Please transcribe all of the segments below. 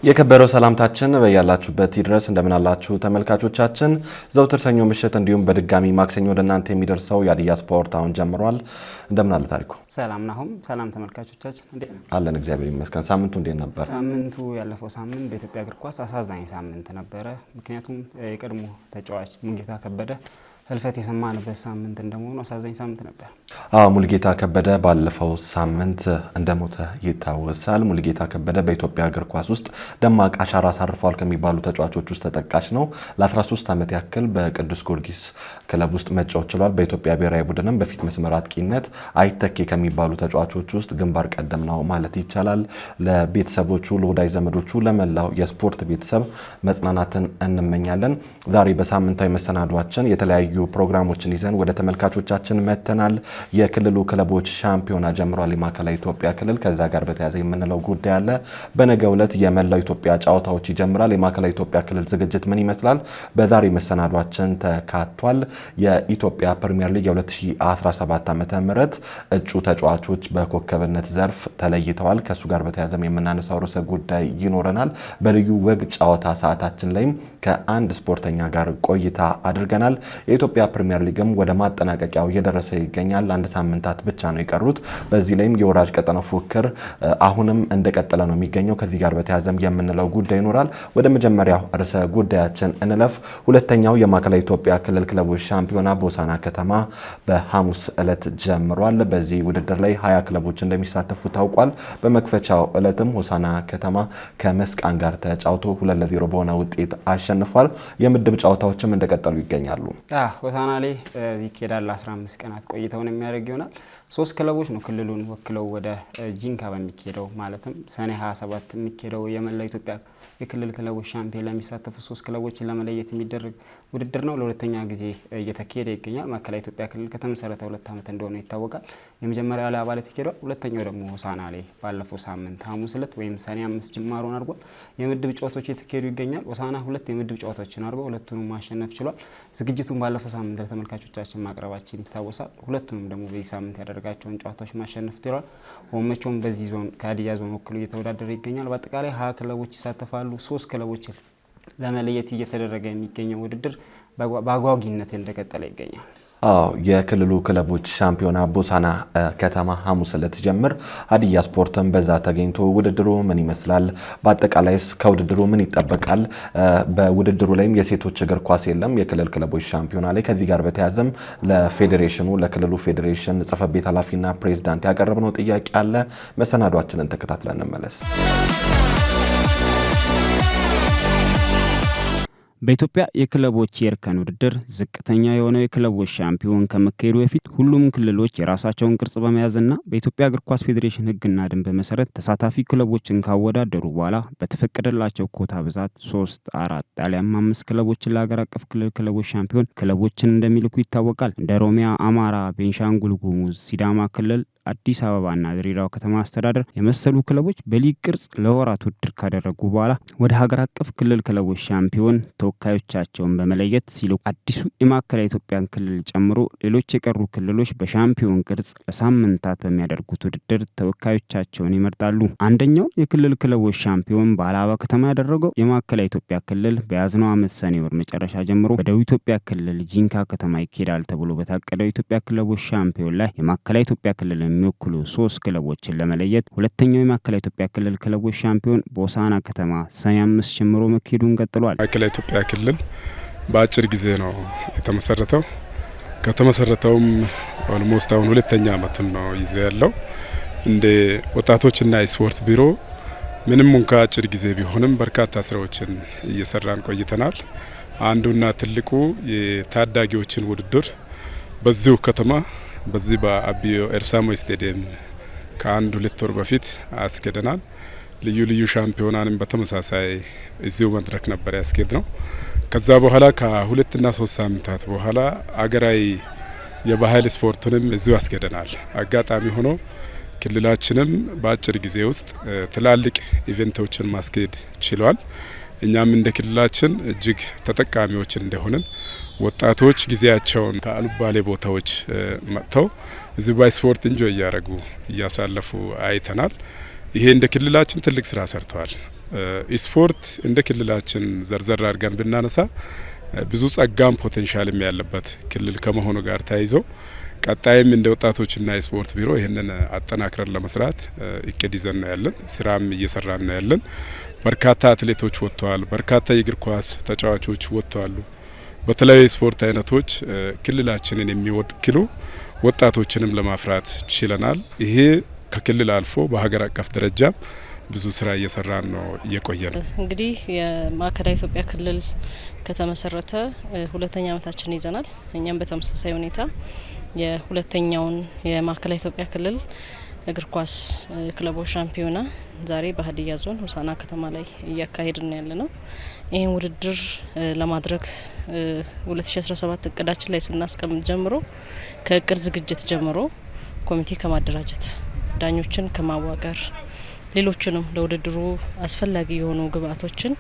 የከበረው ሰላምታችን በያላችሁበት ይድረስ። እንደምን አላችሁ ተመልካቾቻችን? ዘውትር ሰኞ ምሽት እንዲሁም በድጋሚ ማክሰኞ ወደ እናንተ የሚደርሰው የሀዲያ ስፖርት አሁን ጀምሯል። እንደምን አለ ታሪኩ? ሰላም ናሁም። ሰላም ተመልካቾቻችን እንዴት ነው? አለን እግዚአብሔር ይመስገን። ሳምንቱ እንዴት ነበር? ሳምንቱ ያለፈው ሳምንት በኢትዮጵያ እግር ኳስ አሳዛኝ ሳምንት ነበረ። ምክንያቱም የቀድሞ ተጫዋች ሙልጌታ ከበደ ህልፈት የሰማንበት ሳምንት እንደመሆኑ አሳዛኝ ሳምንት ነበር። ሙልጌታ ከበደ ባለፈው ሳምንት እንደሞተ ይታወሳል። ሙልጌታ ከበደ በኢትዮጵያ እግር ኳስ ውስጥ ደማቅ አሻራ አሳርፈዋል ከሚባሉ ተጫዋቾች ውስጥ ተጠቃሽ ነው። ለ13 ዓመት ያክል በቅዱስ ጊዮርጊስ ክለብ ውስጥ መጫወት ችሏል። በኢትዮጵያ ብሔራዊ ቡድንም በፊት መስመር አጥቂነት አይተኬ ከሚባሉ ተጫዋቾች ውስጥ ግንባር ቀደም ነው ማለት ይቻላል። ለቤተሰቦቹ፣ ለወዳጅ ዘመዶቹ፣ ለመላው የስፖርት ቤተሰብ መጽናናትን እንመኛለን። ዛሬ በሳምንታዊ መሰናዷችን የተለያዩ ፕሮግራሞችን ይዘን ወደ ተመልካቾቻችን መተናል። የክልሉ ክለቦች ሻምፒዮና ጀምሯል። የማዕከላዊ ኢትዮጵያ ክልል ከዛ ጋር በተያያዘ የምንለው ጉዳይ አለ። በነገው ዕለት የመላው ኢትዮጵያ ጨዋታዎች ይጀምራል። የማዕከላዊ ኢትዮጵያ ክልል ዝግጅት ምን ይመስላል? በዛሬ መሰናዷችን ተካቷል። የኢትዮጵያ ፕሪሚየር ሊግ የ2017 ዓ.ም እጩ ተጫዋቾች በኮከብነት ዘርፍ ተለይተዋል። ከሱ ጋር በተያያዘ የምናነሳው ርዕሰ ጉዳይ ይኖረናል። በልዩ ወግ ጨዋታ ሰዓታችን ላይም ከአንድ ስፖርተኛ ጋር ቆይታ አድርገናል። የኢትዮጵያ ፕሪሚየር ሊግም ወደ ማጠናቀቂያው እየደረሰ ይገኛል። አንድ ሳምንታት ብቻ ነው የቀሩት። በዚህ ላይም የወራጅ ቀጠና ፉክክር አሁንም እንደቀጠለ ነው የሚገኘው። ከዚህ ጋር በተያያዘም የምንለው ጉዳይ ይኖራል። ወደ መጀመሪያው ርዕሰ ጉዳያችን እንለፍ። ሁለተኛው የማዕከላዊ ኢትዮጵያ ክልል ክለቦች ሻምፒዮና በሆሳዕና ከተማ በሐሙስ ዕለት ጀምሯል። በዚህ ውድድር ላይ 20 ክለቦች እንደሚሳተፉ ታውቋል። በመክፈቻው ዕለትም ሆሳዕና ከተማ ከመስቃን ጋር ተጫውቶ 2-0 በሆነ ውጤት አሸንፏል። የምድብ ጨዋታዎችም እንደቀጠሉ ይገኛሉ። ሆሳዕና ላይ ይኬዳል። 15 ቀናት ቆይተውን የሚያደርግ ይሆናል። 3 ክለቦች ነው ክልሉን ወክለው ወደ ጂንካ በሚኬደው ማለትም ሰኔ 27 የሚኬደው የመላው ኢትዮጵያ የክልል ክለቦች ሻምፒዮን ለሚሳተፉ 3 ክለቦችን ለመለየት የሚደረግ ውድድር ነው። ለሁለተኛ ጊዜ እየተካሄደ ይገኛል። ማዕከላዊ ኢትዮጵያ ክልል ከተመሰረተ 2 ዓመት እንደሆነ ይታወቃል። የመጀመሪያው ላይ አባላት ይኬዳል። ሁለተኛው ደግሞ ሆሳዕና ላይ ባለፈው ሳምንት ሐሙስ ዕለት ወይም ሰኔ 5 ጅማሮን አድርጓል። የምድብ ጨዋታዎች እየተካሄዱ ይገኛል። ሆሳዕና 2 የምድብ ጨዋታዎችን አድርጎ ሁለቱንም ማሸነፍ ችሏል። ዝግጅቱን ባለፈው ሳምንት ለተመልካቾቻችን ማቅረባችን ይታወሳል። ሁለቱንም ደግሞ በዚህ ሳምንት ያደረጋቸውን ጨዋታዎች ማሸነፍ ችሏል። ሆመቾም በዚህ ዞን ከሀዲያ ዞን ወክሎ እየተወዳደረ ይገኛል። በአጠቃላይ 20 ክለቦች ይሳተፋሉ። 3 ክለቦችን ለመለየት እየተደረገ የሚገኘው ውድድር በአጓጊነት እንደቀጠለ ይገኛል። የክልሉ ክለቦች ሻምፒዮና በሆሳዕና ከተማ ሐሙስ ዕለት ጀምር ሀዲያ ስፖርትም በዛ ተገኝቶ ውድድሩ ምን ይመስላል? በአጠቃላይስ ከውድድሩ ምን ይጠበቃል? በውድድሩ ላይም የሴቶች እግር ኳስ የለም። የክልል ክለቦች ሻምፒዮና ላይ ከዚህ ጋር በተያያዘም ለክልሉ ፌዴሬሽን ጽሕፈት ቤት ኃላፊና ፕሬዝዳንት ያቀረብነው ጥያቄ አለ። መሰናዷችንን ተከታትለን እንመለስ። በኢትዮጵያ የክለቦች የእርከን ውድድር ዝቅተኛ የሆነው የክለቦች ሻምፒዮን ከመካሄዱ በፊት ሁሉም ክልሎች የራሳቸውን ቅርጽ በመያዝና በኢትዮጵያ እግር ኳስ ፌዴሬሽን ሕግና ደንብ መሰረት ተሳታፊ ክለቦችን ካወዳደሩ በኋላ በተፈቀደላቸው ኮታ ብዛት 3፣ 4 አሊያም 5 ክለቦችን ለሀገር አቀፍ ክልል ክለቦች ሻምፒዮን ክለቦችን እንደሚልኩ ይታወቃል። እንደ ኦሮሚያ፣ አማራ፣ ቤንሻንጉል ጉሙዝ፣ ሲዳማ ክልል፣ አዲስ አበባና ድሬዳዋ ከተማ አስተዳደር የመሰሉ ክለቦች በሊግ ቅርጽ ለወራት ውድድር ካደረጉ በኋላ ወደ ሀገር አቀፍ ክልል ክለቦች ሻምፒዮን ተወካዮቻቸውን በመለየት ሲሉ አዲሱ የማዕከላዊ ኢትዮጵያን ክልል ጨምሮ ሌሎች የቀሩ ክልሎች በሻምፒዮን ቅርጽ ለሳምንታት በሚያደርጉት ውድድር ተወካዮቻቸውን ይመርጣሉ። አንደኛውን የክልል ክለቦች ሻምፒዮን በአላባ ከተማ ያደረገው የማዕከላዊ ኢትዮጵያ ክልል በያዝነው ዓመት ሰኔ ወር መጨረሻ ጀምሮ በደቡብ ኢትዮጵያ ክልል ጂንካ ከተማ ይኬዳል ተብሎ በታቀደው የኢትዮጵያ ክለቦች ሻምፒዮን ላይ የማዕከላዊ ኢትዮጵያ ክልል የሚወክሉ 3 ክለቦችን ለመለየት ሁለተኛው የማዕከላዊ ኢትዮጵያ ክልል ክለቦች ሻምፒዮን በሆሳዕና ከተማ ሰኔ 5 ጀምሮ መካሄዱን ቀጥሏል። ማዕከላዊ ኢትዮጵያ ክልል በአጭር ጊዜ ነው የተመሰረተው። ከተመሰረተውም ኦልሞስት አሁን 2ኛ ዓመቱን ነው ይዞ ያለው። እንደ ወጣቶችና ስፖርት ቢሮ ምንም እንኳ አጭር ጊዜ ቢሆንም በርካታ ስራዎችን እየሰራን ቆይተናል። አንዱና ትልቁ የታዳጊዎችን ውድድር በዚሁ ከተማ በዚህ በአቢዮ ኤርሳሞ ስቴዲየም ከ1-2 ወር በፊት አስኬደናል። ልዩ ልዩ ሻምፒዮናንም በተመሳሳይ እዚሁ መድረክ ነበር ያስኬድ ነው። ከዛ በኋላ ከ2 እና 3 ሳምንታት በኋላ አገራዊ የባህል ስፖርቱንም እዚሁ አስኬደናል። አጋጣሚ ሆኖ ክልላችንም በአጭር ጊዜ ውስጥ ትላልቅ ኢቨንቶችን ማስኬድ ችሏል። እኛም እንደ ክልላችን እጅግ ተጠቃሚዎች እንደሆንን ወጣቶች ጊዜያቸውን ከአልባሌ ቦታዎች መጥተው እዚህ ባይ ስፖርት እንጆይ እያረጉ እያሳለፉ አይተናል። ይሄ እንደ ክልላችን ትልቅ ስራ ሰርተዋል። ስፖርት እንደ ክልላችን ዘርዘር አድርገን ብናነሳ ብዙ ጸጋም ፖቴንሻልም ያለበት ክልል ከመሆኑ ጋር ተያይዞ ቀጣይም እንደ ወጣቶችና የስፖርት ቢሮ ይህንን አጠናክረን ለመስራት እቅድ ይዘን ነው ያለን። ስራም እየሰራን ነው ያለን። በርካታ አትሌቶች ወጥተዋል። በርካታ የእግር ኳስ ተጫዋቾች ወጥተዋል። በተለያዩ ስፖርት አይነቶች ክልላችንን የሚወክሉ ወጣቶችንም ለማፍራት ችለናል። ይሄ ከክልል አልፎ በሀገር አቀፍ ደረጃ ብዙ ስራ እየሰራን ነው እየቆየ ነው። እንግዲህ የማዕከላዊ ኢትዮጵያ ክልል ከተመሰረተ ሁለተኛ ዓመታችን ይዘናል። እኛም በተመሳሳይ ሁኔታ የሁለተኛውን የማዕከላዊ ኢትዮጵያ ክልል እግር ኳስ ክለቦች ሻምፒዮና ዛሬ በሀዲያ ዞን ሆሳና ከተማ ላይ እያካሄድን ያለ ነው። ይህን ውድድር ለማድረግ 2017 እቅዳችን ላይ ስናስቀምጥ ጀምሮ ከእቅድ ዝግጅት ጀምሮ ኮሚቴ ከማደራጀት ዳኞችን ከማዋቀር ሌሎችንም ለውድድሩ አስፈላጊ የሆኑ ግብአቶችን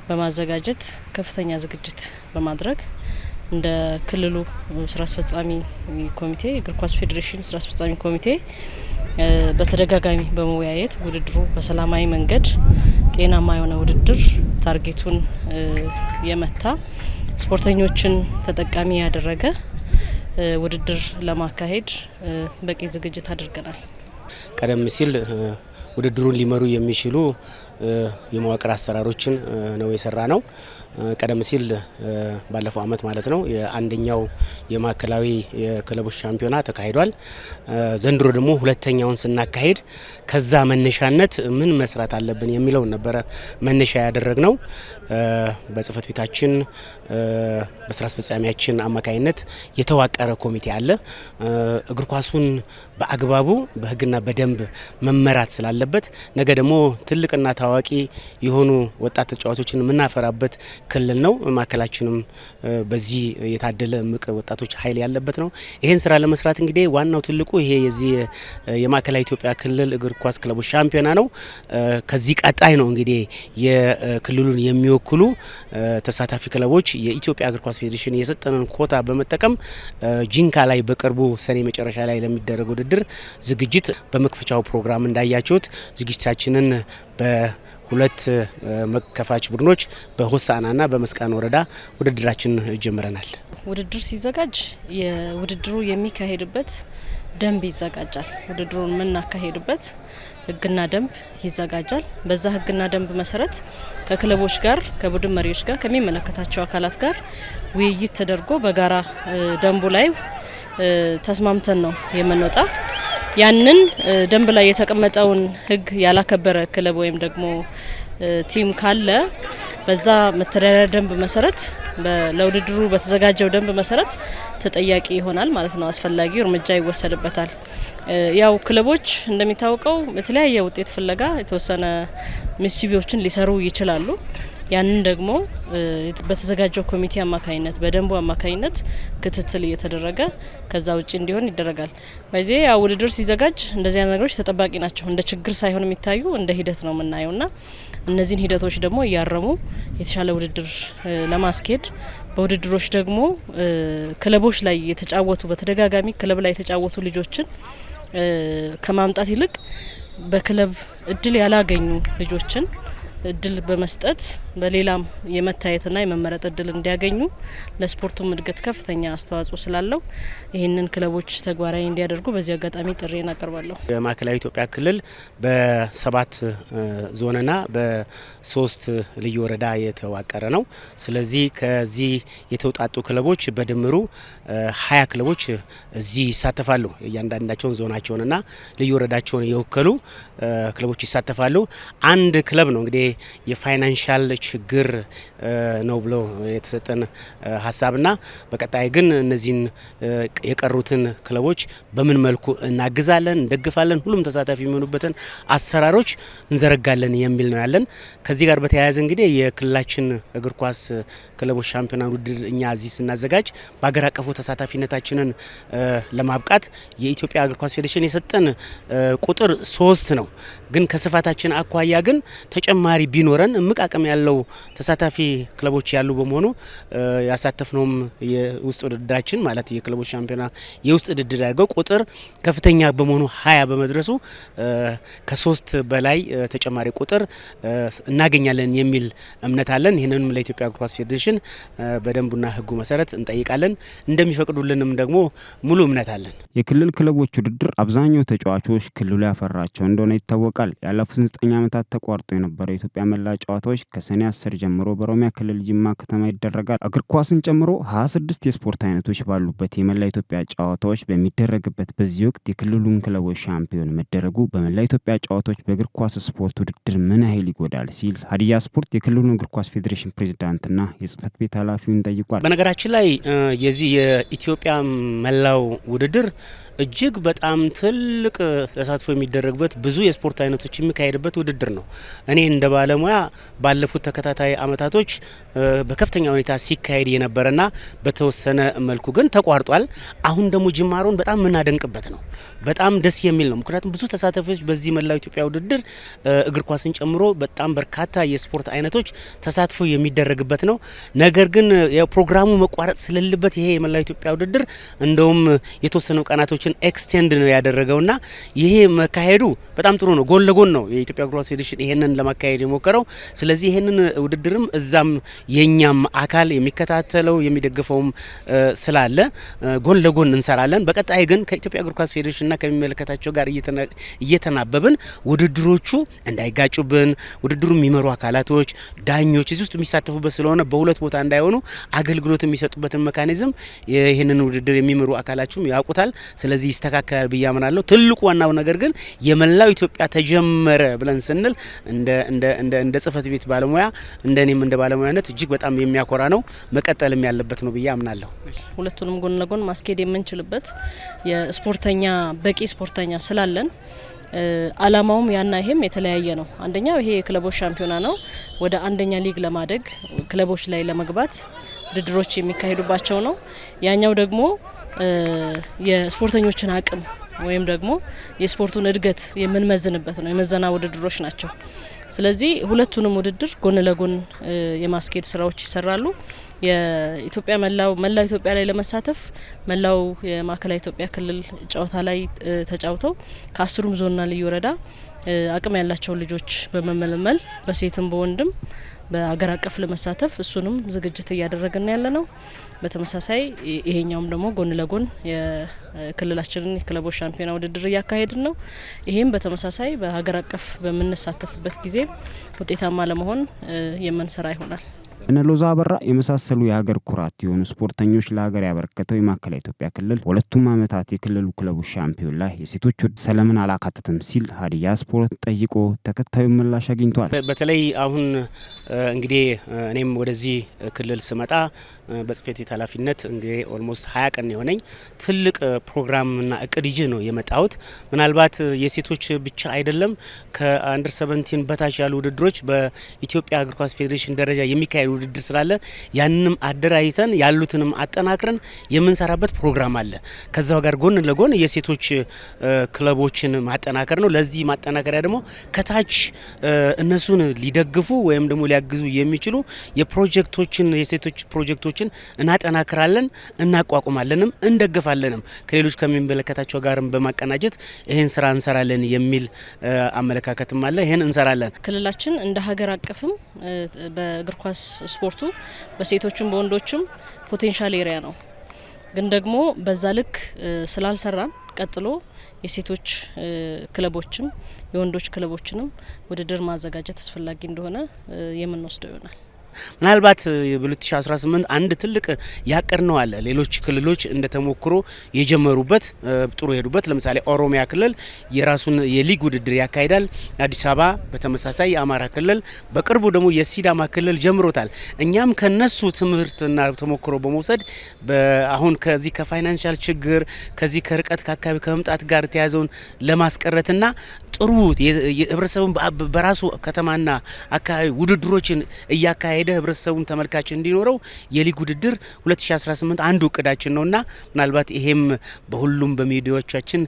በማዘጋጀት ከፍተኛ ዝግጅት በማድረግ እንደ ክልሉ ስራ አስፈጻሚ ኮሚቴ እግር ኳስ ፌዴሬሽን ስራ አስፈጻሚ ኮሚቴ በተደጋጋሚ በመወያየት ውድድሩ በሰላማዊ መንገድ ጤናማ የሆነ ውድድር ታርጌቱን የመታ ስፖርተኞችን ተጠቃሚ ያደረገ ውድድር ለማካሄድ በቂ ዝግጅት አድርገናል። ቀደም ሲል ውድድሩን ሊመሩ የሚችሉ የመዋቅር አሰራሮችን ነው የሰራ ነው። ቀደም ሲል ባለፈው አመት ማለት ነው የአንደኛው የማዕከላዊ የክለቦች ሻምፒዮና ተካሂዷል። ዘንድሮ ደግሞ ሁለተኛውን ስናካሄድ ከዛ መነሻነት ምን መስራት አለብን የሚለው ነበረ መነሻ ያደረግነው። በጽህፈት ቤታችን በስራ አስፈጻሚያችን አማካይነት የተዋቀረ ኮሚቴ አለ። እግር ኳሱን በአግባቡ በህግና በደንብ መመራት ስላለበት ነገ ደግሞ ትልቅና ታዋቂ የሆኑ ወጣት ተጫዋቾችን የምናፈራበት ክልል ነው። ማዕከላችንም በዚህ የታደለ እምቅ ወጣቶች ኃይል ያለበት ነው። ይሄን ስራ ለመስራት እንግዲህ ዋናው ትልቁ ይሄ የዚህ የማዕከላዊ ኢትዮጵያ ክልል እግር ኳስ ክለቦች ሻምፒዮና ነው። ከዚህ ቀጣይ ነው እንግዲህ የክልሉን የሚወክሉ ተሳታፊ ክለቦች የኢትዮጵያ እግር ኳስ ፌዴሬሽን የሰጠንን ኮታ በመጠቀም ጂንካ ላይ በቅርቡ ሰኔ መጨረሻ ላይ ለሚደረግ ውድድር ዝግጅት በመክፈቻው ፕሮግራም እንዳያችሁት ዝግጅታችንን በሁለት መከፋች ቡድኖች በሆሳናና በመስቃን ወረዳ ውድድራችን ጀምረናል። ውድድር ሲዘጋጅ የውድድሩ የሚካሄድበት ደንብ ይዘጋጃል። ውድድሩን የምናካሄድበት ህግና ደንብ ይዘጋጃል። በዛ ህግና ደንብ መሰረት ከክለቦች ጋር ከቡድን መሪዎች ጋር ከሚመለከታቸው አካላት ጋር ውይይት ተደርጎ በጋራ ደንቡ ላይ ተስማምተን ነው የምንወጣ። ያንን ደንብ ላይ የተቀመጠውን ህግ ያላከበረ ክለብ ወይም ደግሞ ቲም ካለ በዛ መተዳደሪያ ደንብ መሰረት ለውድድሩ በተዘጋጀው ደንብ መሰረት ተጠያቂ ይሆናል ማለት ነው። አስፈላጊው እርምጃ ይወሰድበታል። ያው ክለቦች እንደሚታወቀው በተለያየ ውጤት ፍለጋ የተወሰነ ሚስቺቪዎችን ሊሰሩ ይችላሉ። ያንን ደግሞ በተዘጋጀው ኮሚቴ አማካይነት በደንቡ አማካይነት ክትትል እየተደረገ ከዛ ውጪ እንዲሆን ይደረጋል። በዚህ ያው ውድድር ሲዘጋጅ እንደዚህ አይነት ነገሮች ተጠባቂ ናቸው። እንደ ችግር ሳይሆን የሚታዩ እንደ ሂደት ነው የምናየውና እነዚህን ሂደቶች ደግሞ እያረሙ የተሻለ ውድድር ለማስኬድ በውድድሮች ደግሞ ክለቦች ላይ የተጫወቱ በተደጋጋሚ ክለብ ላይ የተጫወቱ ልጆችን ከማምጣት ይልቅ በክለብ እድል ያላገኙ ልጆችን እድል በመስጠት በሌላም የመታየትና የመመረጥ እድል እንዲያገኙ ለስፖርቱም እድገት ከፍተኛ አስተዋጽኦ ስላለው ይህንን ክለቦች ተግባራዊ እንዲያደርጉ በዚህ አጋጣሚ ጥሪ እናቀርባለሁ። የማዕከላዊ ኢትዮጵያ ክልል በ7 ዞንና በ3 ልዩ ወረዳ የተዋቀረ ነው። ስለዚህ ከዚህ የተውጣጡ ክለቦች በድምሩ 20 ክለቦች እዚህ ይሳተፋሉ። እያንዳንዳቸውን ዞናቸውንና ልዩ ወረዳቸውን የወከሉ ክለቦች ይሳተፋሉ። አንድ ክለብ ነው እንግዲህ የፋይናንሻል ችግር ነው ብሎ የተሰጠን ሀሳብና በቀጣይ ግን እነዚህን የቀሩትን ክለቦች በምን መልኩ እናግዛለን፣ እንደግፋለን፣ ሁሉም ተሳታፊ የሚሆኑበትን አሰራሮች እንዘረጋለን የሚል ነው ያለን። ከዚህ ጋር በተያያዘ እንግዲህ የክልላችን እግር ኳስ ክለቦች ሻምፒዮና ውድድር እኛ እዚህ ስናዘጋጅ በሀገር አቀፉ ተሳታፊነታችንን ለማብቃት የኢትዮጵያ እግር ኳስ ፌዴሬሽን የሰጠን ቁጥር 3 ነው። ግን ከስፋታችን አኳያ ግን ተጨማሪ ተጨማሪ ቢኖረን እምቅ አቅም ያለው ተሳታፊ ክለቦች ያሉ በመሆኑ ያሳተፍነውም የውስጥ ውድድራችን ማለት የክለቦች ሻምፒዮና የውስጥ ውድድር ያደርገው ቁጥር ከፍተኛ በመሆኑ 20 በመድረሱ ከ3 በላይ ተጨማሪ ቁጥር እናገኛለን የሚል እምነት አለን። ይህንንም ለኢትዮጵያ እግር ኳስ ፌዴሬሽን በደንቡና ሕጉ መሰረት እንጠይቃለን። እንደሚፈቅዱልንም ደግሞ ሙሉ እምነት አለን። የክልል ክለቦች ውድድር አብዛኛው ተጫዋቾች ክልሉ ያፈራቸው እንደሆነ ይታወቃል። ያለፉት 9 ዓመታት ተቋርጦ የነበረው የኢትዮጵያ መላ ጨዋታዎች ከሰኔ 10 ጀምሮ በኦሮሚያ ክልል ጅማ ከተማ ይደረጋል። እግር ኳስን ጨምሮ 26 የስፖርት አይነቶች ባሉበት የመላ ኢትዮጵያ ጨዋታዎች በሚደረግበት በዚህ ወቅት የክልሉን ክለቦች ሻምፒዮን መደረጉ በመላ ኢትዮጵያ ጨዋታዎች በእግር ኳስ ስፖርት ውድድር ምን ያህል ይጎዳል ሲል ሀዲያ ስፖርት የክልሉን እግር ኳስ ፌዴሬሽን ፕሬዝዳንትና የጽህፈት ቤት ኃላፊውን ጠይቋል። በነገራችን ላይ የዚህ የኢትዮጵያ መላው ውድድር እጅግ በጣም ትልቅ ተሳትፎ የሚደረግበት ብዙ የስፖርት አይነቶች የሚካሄድበት ውድድር ነው። እኔ እንደ ባለሙያ ባለፉት ተከታታይ አመታቶች በከፍተኛ ሁኔታ ሲካሄድ የነበረና በተወሰነ መልኩ ግን ተቋርጧል። አሁን ደግሞ ጅማሮን በጣም የምናደንቅበት ነው። በጣም ደስ የሚል ነው። ምክንያቱም ብዙ ተሳታፊዎች በዚህ መላው ኢትዮጵያ ውድድር እግር ኳስን ጨምሮ በጣም በርካታ የስፖርት አይነቶች ተሳትፎ የሚደረግበት ነው። ነገር ግን ፕሮግራሙ መቋረጥ ስለሌለበት ይሄ የመላው ኢትዮጵያ ውድድር እንደውም የተወሰኑ ቀናቶችን ኤክስቴንድ ነው ያደረገውና ይሄ መካሄዱ በጣም ጥሩ ነው። ጎን ለጎን ነው የኢትዮጵያ እግር ኳስ ፌዴሬሽን ይሄንን ለማካሄድ የሞከረው። ስለዚህ ይሄንን ውድድርም እዛም የኛም አካል የሚከታተለው የሚደግፈውም ስላለ ጎን ለጎን እንሰራለን። በቀጣይ ግን ከኢትዮጵያ እግር ኳስ ፌዴሬሽንና ከሚመለከታቸው ጋር እየተናበብን ውድድሮቹ እንዳይጋጩብን ውድድሩ የሚመሩ አካላቶች፣ ዳኞች እዚህ ውስጥ የሚሳተፉበት ስለሆነ በሁለት ቦታ እንዳይሆኑ አገልግሎት የሚሰጡበትን ሜካኒዝም ይሄንን ውድድር የሚመሩ አካላችሁም ያውቁታል። ስለዚህ ይስተካከላል ብዬ አምናለሁ። ትልቁ ዋናው ነገር ግን የመላው ኢትዮጵያ ተጀመረ ብለን ስንል እንደ ጽህፈት ቤት ባለሙያ እንደኔም እንደ ባለሙያነት እጅግ በጣም የሚያኮራ ነው። መቀጠልም ያለበት ነው ብዬ አምናለሁ። ሁለቱንም ጎን ለጎን ማስኬድ የምንችልበት የስፖርተኛ በቂ ስፖርተኛ ስላለን አላማውም ያና ይሄም የተለያየ ነው። አንደኛው ይሄ የክለቦች ሻምፒዮና ነው። ወደ አንደኛ ሊግ ለማደግ ክለቦች ላይ ለመግባት ውድድሮች የሚካሄዱባቸው ነው። ያኛው ደግሞ የስፖርተኞችን አቅም ወይም ደግሞ የስፖርቱን እድገት የምንመዝንበት ነው። የመዘና ውድድሮች ናቸው። ስለዚህ ሁለቱንም ውድድር ጎን ለጎን የማስኬድ ስራዎች ይሰራሉ። የኢትዮጵያ መላው ኢትዮጵያ ላይ ለመሳተፍ መላው የማዕከላዊ ኢትዮጵያ ክልል ጨዋታ ላይ ተጫውተው ከ10ሩም ዞንና ልዩ ወረዳ አቅም ያላቸው ልጆች በመመልመል በሴትም በወንድም በአገር አቀፍ ለመሳተፍ እሱንም ዝግጅት እያደረግን ያለ ነው። በተመሳሳይ ይሄኛውም ደግሞ ጎን ለጎን የክልላችንን የክለቦች ሻምፒዮና ውድድር እያካሄድን ነው። ይሄም በተመሳሳይ በሀገር አቀፍ በምንሳተፍበት ጊዜ ውጤታማ ለመሆን የምንሰራ ይሆናል። እነ ሎዛ አበራ የመሳሰሉ የሀገር ኩራት የሆኑ ስፖርተኞች ለሀገር ያበረከተው የማዕከላዊ ኢትዮጵያ ክልል ሁለቱም ዓመታት የክልሉ ክለቦች ሻምፒዮን ላይ የሴቶች ሰለምን አላካተተም ሲል ሀዲያ ስፖርት ጠይቆ ተከታዩ ምላሽ አግኝቷል። በተለይ አሁን እንግዲህ እኔም ወደዚህ ክልል ስመጣ በጽህፈት ቤት ኃላፊነት እንግዲህ ኦልሞስት 20 ቀን የሆነኝ ትልቅ ፕሮግራምና እቅድ ይዤ ነው የመጣሁት። ምናልባት የሴቶች ብቻ አይደለም ከአንደር 17 በታች ያሉ ውድድሮች በኢትዮጵያ እግር ኳስ ፌዴሬሽን ደረጃ የሚካሄዱ ውድድር ስላለ ያንንም አደራጅተን ያሉትንም አጠናክረን የምንሰራበት ፕሮግራም አለ። ከዛው ጋር ጎን ለጎን የሴቶች ክለቦችን ማጠናከር ነው። ለዚህ ማጠናከሪያ ደግሞ ከታች እነሱን ሊደግፉ ወይም ደግሞ ሊያግዙ የሚችሉ የፕሮጀክቶችን የሴቶች ፕሮጀክቶችን እናጠናክራለን፣ እናቋቁማለንም እንደግፋለንም ከሌሎች ከሚመለከታቸው ጋርም በማቀናጀት ይሄን ስራ እንሰራለን የሚል አመለካከትም አለ። ይሄን እንሰራለን። ክልላችን እንደ ሀገር አቀፍም በእግር ኳስ ስፖርቱ በሴቶችም በወንዶችም ፖቴንሻል ኤሪያ ነው። ግን ደግሞ በዛ ልክ ስላልሰራን ቀጥሎ የሴቶች ክለቦችም የወንዶች ክለቦችንም ውድድር ማዘጋጀት አስፈላጊ እንደሆነ የምንወስደው ይሆናል። ምናልባት በ2018 አንድ ትልቅ ያቀርነው አለ። ሌሎች ክልሎች እንደተሞክሮ የጀመሩበት ጥሩ ሄዱበት። ለምሳሌ ኦሮሚያ ክልል የራሱን የሊግ ውድድር ያካሂዳል። አዲስ አበባ በተመሳሳይ የአማራ ክልል በቅርቡ ደግሞ የሲዳማ ክልል ጀምሮታል። እኛም ከነሱ ትምህርትና ተሞክሮ በመውሰድ አሁን ከዚህ ከፋይናንሻል ችግር ከዚህ ከርቀት ከአካባቢ ከመምጣት ጋር ተያዘውን ለማስቀረትና ጥሩ የህብረተሰቡን በራሱ ከተማና አካባቢ ውድድሮችን እያካሄደ ህብረተሰቡን ተመልካች እንዲኖረው የሊግ ውድድር 2018 አንዱ እቅዳችን ነውና ምናልባት ይሄም በሁሉም በሚዲያዎቻችን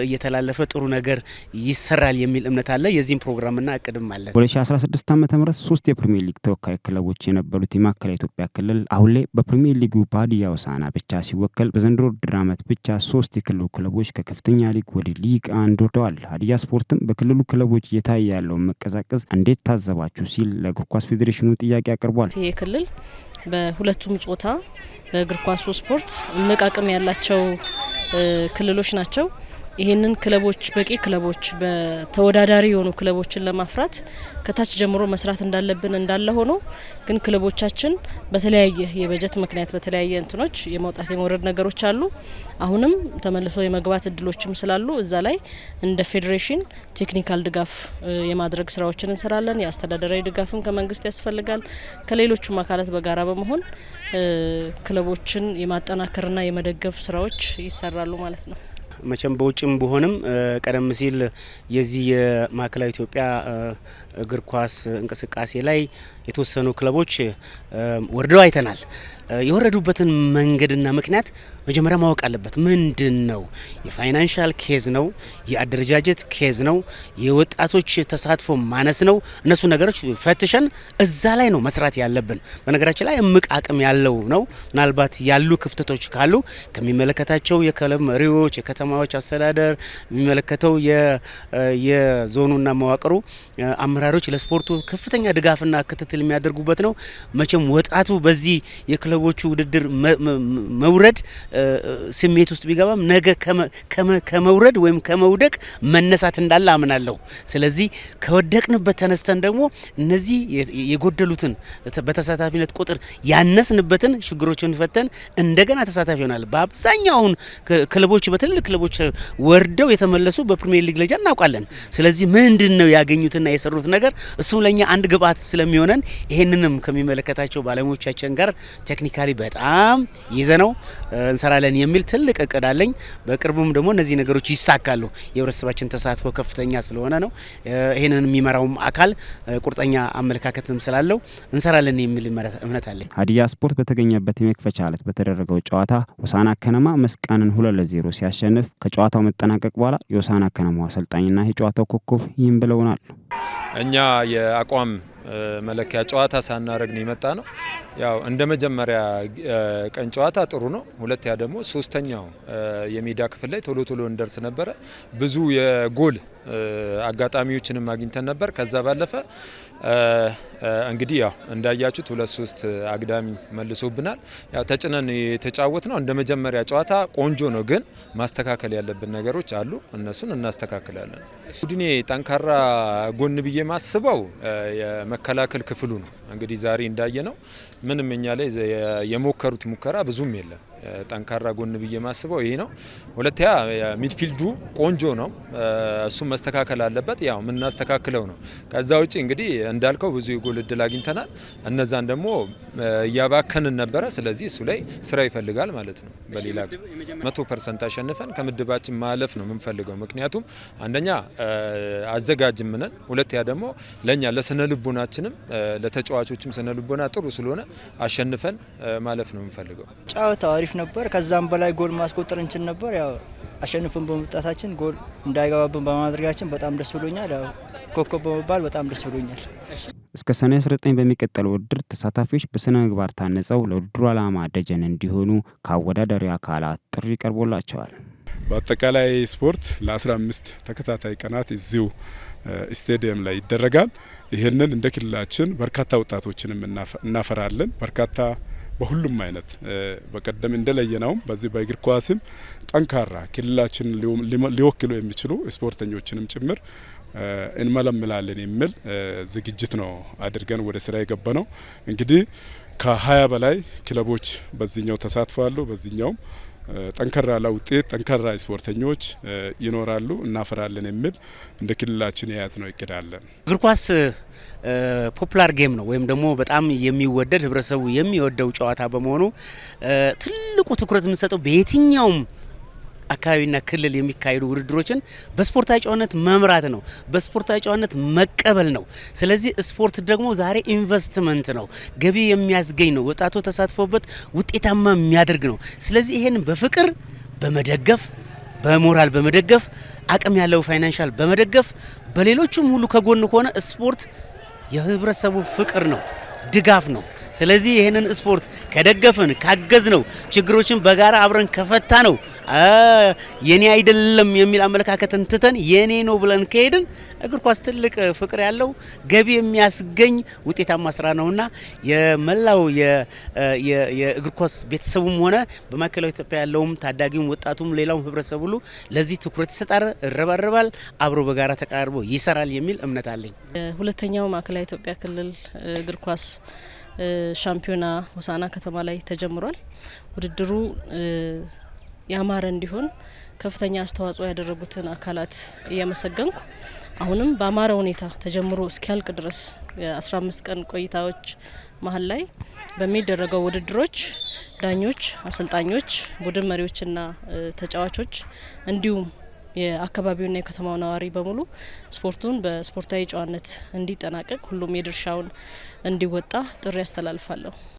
እየተላለፈ ጥሩ ነገር ይሰራል የሚል እምነት አለ። የዚህም ፕሮግራምና እቅድም አለ። 2016 ዓ.ም 3 የፕሪሚየር ሊግ ተወካይ ክለቦች የነበሩት የማዕከላዊ ኢትዮጵያ ክልል አሁን ላይ በፕሪሚየር ሊጉ በሀዲያ ሆሳዕና ብቻ ሲወከል በዘንድሮ ውድድር ዓመት ብቻ 3 የክልሉ ክለቦች ከከፍተኛ ሊግ ወደ ሊግ 1 ወርደዋል። ሀዲያ ስፖርትም በክልሉ ክለቦች እየታየ ያለውን መቀዛቀዝ እንዴት ታዘባችሁ ሲል ለእግር ኳስ ፌዴሬሽኑ ጥያቄ አቅርቧል። ይሄ ክልል በሁለቱም ጾታ በእግር ኳሱ ስፖርት እምቅ አቅም ያላቸው ክልሎች ናቸው። ይህንን ክለቦች በቂ ክለቦች በተወዳዳሪ የሆኑ ክለቦችን ለማፍራት ከታች ጀምሮ መስራት እንዳለብን እንዳለ ሆኖ ግን ክለቦቻችን በተለያየ የበጀት ምክንያት በተለያየ እንትኖች የመውጣት የመውረድ ነገሮች አሉ። አሁንም ተመልሶ የመግባት እድሎችም ስላሉ እዛ ላይ እንደ ፌዴሬሽን ቴክኒካል ድጋፍ የማድረግ ስራዎችን እንሰራለን። የአስተዳደራዊ ድጋፍም ከመንግስት ያስፈልጋል። ከሌሎቹም አካላት በጋራ በመሆን ክለቦችን የማጠናከርና የመደገፍ ስራዎች ይሰራሉ ማለት ነው። መቼም በውጭም ቢሆንም ቀደም ሲል የዚህ የማዕከላዊ ኢትዮጵያ እግር ኳስ እንቅስቃሴ ላይ የተወሰኑ ክለቦች ወርደው አይተናል። የወረዱበትን መንገድና ምክንያት መጀመሪያ ማወቅ አለበት። ምንድን ነው? የፋይናንሻል ኬዝ ነው? የአደረጃጀት ኬዝ ነው? የወጣቶች ተሳትፎ ማነስ ነው? እነሱ ነገሮች ፈትሸን እዛ ላይ ነው መስራት ያለብን። በነገራችን ላይ እምቅ አቅም ያለው ነው። ምናልባት ያሉ ክፍተቶች ካሉ ከሚመለከታቸው የክለብ መሪዎች፣ የከተማዎች አስተዳደር የሚመለከተው የዞኑና መዋቅሩ አመራሮች ለስፖርቱ ከፍተኛ ድጋፍና ክትትል የሚያደርጉበት ነው። መቼም ወጣቱ በዚህ የክለቦቹ ውድድር መውረድ ስሜት ውስጥ ቢገባም ነገ ከመውረድ ወይም ከመውደቅ መነሳት እንዳለ አምናለሁ። ስለዚህ ከወደቅንበት ተነስተን ደግሞ እነዚህ የጎደሉትን በተሳታፊነት ቁጥር ያነስንበትን ችግሮችን ፈተን እንደገና ተሳታፊ ይሆናል። በአብዛኛው ክለቦች በትልልቅ ክለቦች ወርደው የተመለሱ በፕሪሚየር ሊግ ደረጃ እናውቃለን። ስለዚህ ምንድነው ያገኙትና የሰሩት ነገር እሱም ለኛ አንድ ግብአት ስለሚሆነን ይሄንንም ከሚመለከታቸው ባለሙያዎቻችን ጋር ቴክኒካሊ በጣም ይዘነው እንሰራለን የሚል ትልቅ እቅድ አለኝ። በቅርቡም ደግሞ እነዚህ ነገሮች ይሳካሉ። የህብረተሰባችን ተሳትፎ ከፍተኛ ስለሆነ ነው። ይሄንን የሚመራውም አካል ቁርጠኛ አመለካከትም ስላለው እንሰራለን የሚል እምነት አለኝ። ሀዲያ ስፖርት በተገኘበት የመክፈቻ ዕለት በተደረገው ጨዋታ ሆሳዕና ከነማ መስቃንን 2-0 ሲያሸንፍ ከጨዋታው መጠናቀቅ በኋላ የሆሳዕና ከነማው አሰልጣኝና የጨዋታው ኮከብ ይህን ብለውናል። እኛ የአቋም መለኪያ ጨዋታ ሳናረግ ነው የመጣ ነው። ያው እንደ መጀመሪያ ቀን ጨዋታ ጥሩ ነው። ሁለተኛ ደግሞ ሶስተኛው የሜዳ ክፍል ላይ ቶሎ እንደርስ ነበረ። ብዙ የጎል አጋጣሚዎችንም አግኝተን ነበር። ከዛ ባለፈ እንግዲህ ያው እንዳያችሁት 2-3 አግዳሚ መልሶብናል። ያው ተጭነን የተጫወት ነው። እንደ መጀመሪያ ጨዋታ ቆንጆ ነው፣ ግን ማስተካከል ያለብን ነገሮች አሉ። እነሱን እናስተካክላለን። ቡድኔ ጠንካራ ጎን ብዬ ማስበው የመከላከል ክፍሉ ነው። እንግዲህ ዛሬ እንዳየ ነው ምንም እኛ ላይ የሞከሩት ሙከራ ብዙም የለም። ጠንካራ ጎን ብዬ ማስበው ይሄ ነው። ሁለተኛ ሚድፊልዱ ቆንጆ ነው፣ እሱም መስተካከል አለበት። ያው የምናስተካክለው ነው። ከዛ ውጪ እንግዲህ እንዳልከው ብዙ የጎል እድል አግኝተናል። እነዛን ደግሞ እያባከንን ነበረ። ስለዚህ እሱ ላይ ስራ ይፈልጋል ማለት ነው። በሌላ 100% አሸንፈን ከምድባችን ማለፍ ነው የምንፈልገው። ምክንያቱም አንደኛ አዘጋጅም ነን፣ ሁለተኛ ደግሞ ለኛ ለስነ ልቦናችንም ለተጫዋቾችም ስነ ልቦና ጥሩ ስለሆነ አሸንፈን ማለፍ ነው የምንፈልገው። ጨዋታው አሪፍ ነበር። ከዛም በላይ ጎል ማስቆጠር እንችል ነበር። ያው አሸንፈን በመውጣታችን ጎል እንዳይገባብን በማድረጋችን በጣም ደስ ብሎኛል። ያው ኮከብ በመባል በጣም ደስ ብሎኛል። እስከ ሰኔ 19 በሚቀጥለው ውድድር ተሳታፊዎች በስነ ምግባር ታንጸው ለውድድሩ ዓላማ ደጀን እንዲሆኑ ከአወዳዳሪ አካላት ጥሪ ቀርቦላቸዋል። በአጠቃላይ ስፖርት ለ15 ተከታታይ ቀናት እዚሁ ስቴዲየም ላይ ይደረጋል። ይህንን እንደ ክልላችን በርካታ ወጣቶችንም እናፈራለን። በርካታ በሁሉም አይነት በቀደም እንደለየነውም በዚህ በእግር ኳስም ጠንካራ ክልላችን ሊወክሉ የሚችሉ ስፖርተኞችንም ጭምር እንመለምላለን የሚል ዝግጅት ነው አድርገን ወደ ስራ የገባ ነው። እንግዲህ ከ20 በላይ ክለቦች በዚህኛው ተሳትፈዋሉ። በዚህኛውም ጠንካራ ለውጤት ጠንካራ ስፖርተኞች ይኖራሉ፣ እናፈራለን የሚል እንደ ክልላችን የያዝነው እቅዳለን። እግር ኳስ ፖፑላር ጌም ነው ወይም ደግሞ በጣም የሚወደድ ህብረተሰቡ የሚወደው ጨዋታ በመሆኑ ትልቁ ትኩረት የምንሰጠው በየትኛውም አካባቢና ክልል የሚካሄዱ ውድድሮችን በስፖርታዊ ጨዋነት መምራት ነው፣ በስፖርታዊ ጨዋነት መቀበል ነው። ስለዚህ ስፖርት ደግሞ ዛሬ ኢንቨስትመንት ነው፣ ገቢ የሚያስገኝ ነው፣ ወጣቱ ተሳትፎበት ውጤታማ የሚያደርግ ነው። ስለዚህ ይሄን በፍቅር በመደገፍ በሞራል በመደገፍ አቅም ያለው ፋይናንሻል በመደገፍ በሌሎችም ሁሉ ከጎን ከሆነ ስፖርት የህብረተሰቡ ፍቅር ነው፣ ድጋፍ ነው። ስለዚህ ይሄንን ስፖርት ከደገፍን ካገዝ ነው ችግሮችን በጋራ አብረን ከፈታ ነው የኔ አይደለም የሚል አመለካከትን ትተን የኔ ነው ብለን ከሄድን እግር ኳስ ትልቅ ፍቅር ያለው ገቢ የሚያስገኝ ውጤታማ ስራ ነውና የመላው የእግር ኳስ ቤተሰቡም ሆነ በማዕከላዊ ኢትዮጵያ ያለውም ታዳጊውም ወጣቱም ሌላውም ህብረተሰቡ ሁሉ ለዚህ ትኩረት ይሰጣል፣ ይረባረባል፣ አብሮ በጋራ ተቀራርቦ ይሰራል የሚል እምነት አለኝ። ሁለተኛው ማዕከላዊ ኢትዮጵያ ክልል እግር ኳስ ሻምፒዮና ሆሳዕና ከተማ ላይ ተጀምሯል። ውድድሩ ያማረ እንዲሆን ከፍተኛ አስተዋጽኦ ያደረጉትን አካላት እያመሰገንኩ አሁንም በአማረ ሁኔታ ተጀምሮ እስኪያልቅ ድረስ 15 ቀን ቆይታዎች መሀል ላይ በሚደረገው ውድድሮች ዳኞች፣ አሰልጣኞች፣ ቡድን መሪዎችና ተጫዋቾች እንዲሁም የአካባቢውና የከተማው ነዋሪ በሙሉ ስፖርቱን በስፖርታዊ ጨዋነት እንዲጠናቀቅ ሁሉም የድርሻውን እንዲወጣ ጥሪ ያስተላልፋለሁ።